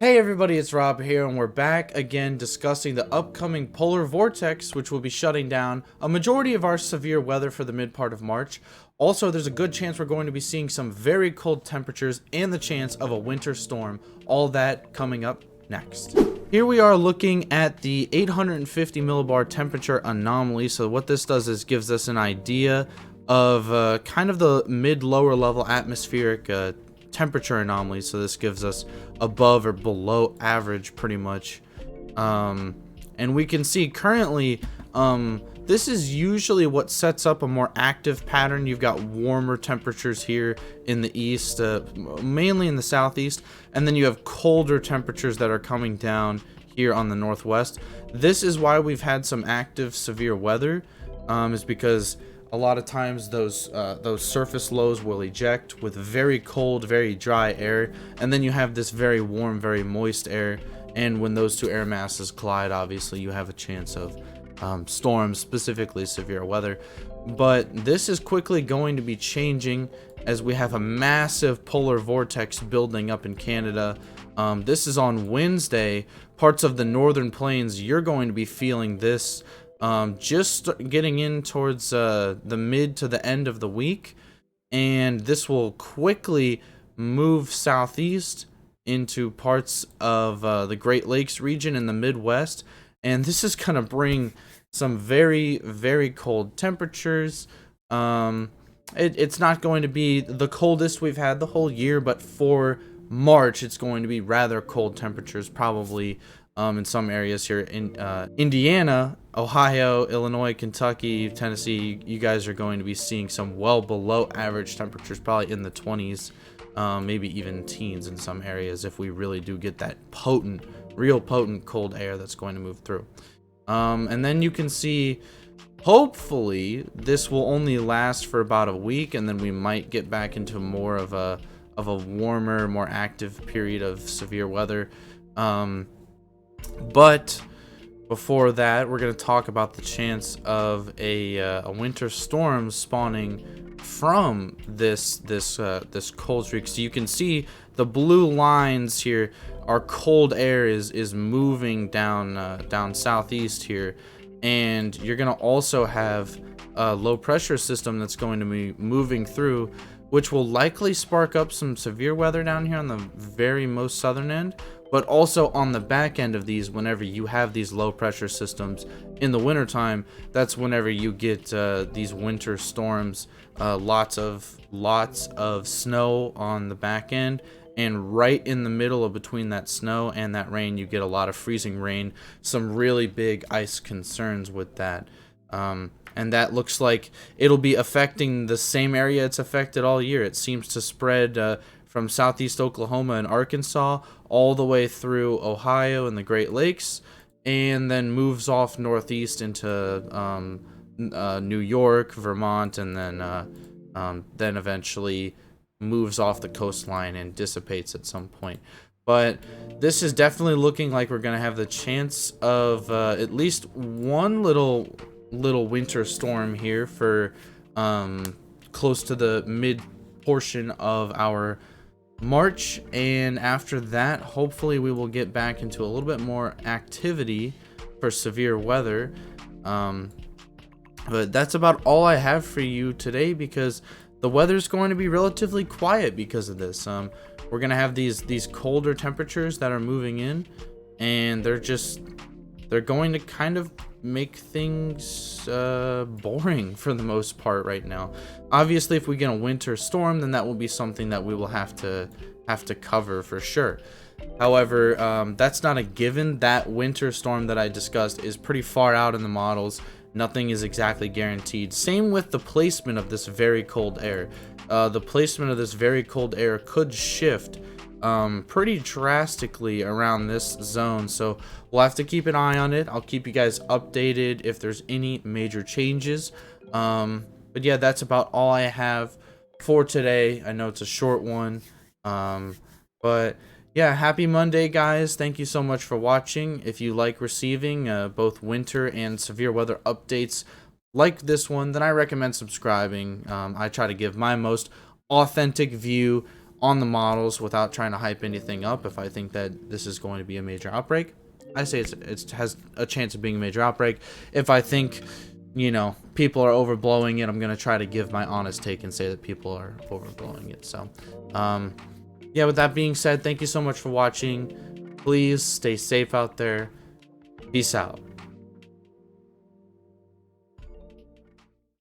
Hey everybody, it's Rob here, and we're back again discussing the upcoming polar vortex, which will be shutting down a majority of our severe weather for the mid part of March. Also, there's a good chance we're going to be seeing some very cold temperatures and the chance of a winter storm. All that coming up next. Here we are looking at the 850 millibar temperature anomaly. So what this does is gives us an idea of kind of the mid-lower level atmospheric temperature anomaly. So this gives us above or below average pretty much. And we can see currently this is usually what sets up a more active pattern. You've got warmer temperatures here in the east, mainly in the southeast, and then you have colder temperatures that are coming down here on the northwest. This is why we've had some active severe weather, is because a lot of times those surface lows will eject with very cold, very dry air, and then you have this very warm, very moist air. And when those two air masses collide, obviously you have a chance of storms, specifically severe weather. But this is quickly going to be changing as we have a massive polar vortex building up in Canada. This is on Wednesday. Parts of the northern plains, you're going to be feeling this just getting in towards the mid to the end of the week, and this will quickly move southeast into parts of the Great Lakes region in the Midwest, and this is going to bring some very, very cold temperatures. It's not going to be the coldest we've had the whole year, but for March, it's going to be rather cold temperatures, probably in some areas here in Indiana, Ohio, Illinois, Kentucky, Tennessee. You guys are going to be seeing some well below average temperatures, probably in the 20s, maybe even teens in some areas if we really do get that potent, real potent cold air that's going to move through. And then you can see, hopefully, this will only last for about a week, and then we might get back into more of a warmer, more active period of severe weather. But before that, we're going to talk about the chance of a winter storm spawning from this cold streak. So you can see the blue lines here. Our cold air is moving down southeast here, and you're going to also have a low pressure system that's going to be moving through, which will likely spark up some severe weather down here on the very most southern end. But also on the back end of these, whenever you have these low pressure systems in the wintertime, that's whenever you get these winter storms, lots of snow on the back end, and right in the middle of between that snow and that rain, you get a lot of freezing rain, some really big ice concerns with that. And that looks like it'll be affecting the same area it's affected all year. It seems to spread from southeast Oklahoma and Arkansas all the way through Ohio and the Great Lakes, and then moves off northeast into New York, Vermont, and then eventually moves off the coastline and dissipates at some point. But this is definitely looking like we're gonna have the chance of at least one little winter storm here for close to the mid portion of our March, and after that, hopefully we will get back into a little bit more activity for severe weather. But that's about all I have for you today, because the weather's going to be relatively quiet because of this. We're gonna have these colder temperatures that are moving in, and they're going to kind of make things boring for the most part right now. Obviously, if we get a winter storm, then that will be something that we will have to cover for sure. However, that's not a given. That winter storm that I discussed is pretty far out in the models. Nothing is exactly guaranteed. Same with the placement of this very cold air. The placement of this very cold air could shift pretty drastically around this zone, so we'll have to keep an eye on it. I'll keep you guys updated if there's any major changes. But yeah, that's about all I have for today. I know it's a short one, but yeah, happy Monday, guys. Thank you so much for watching. If you like receiving both winter and severe weather updates like this one, then I recommend subscribing. I try to give my most authentic view on the models without trying to hype anything up. If I think that this is going to be a major outbreak, I say it has a chance of being a major outbreak. If I think, you know, people are overblowing it, I'm going to try to give my honest take and say that people are overblowing it. So, yeah, with that being said, thank you so much for watching. Please stay safe out there. Peace out.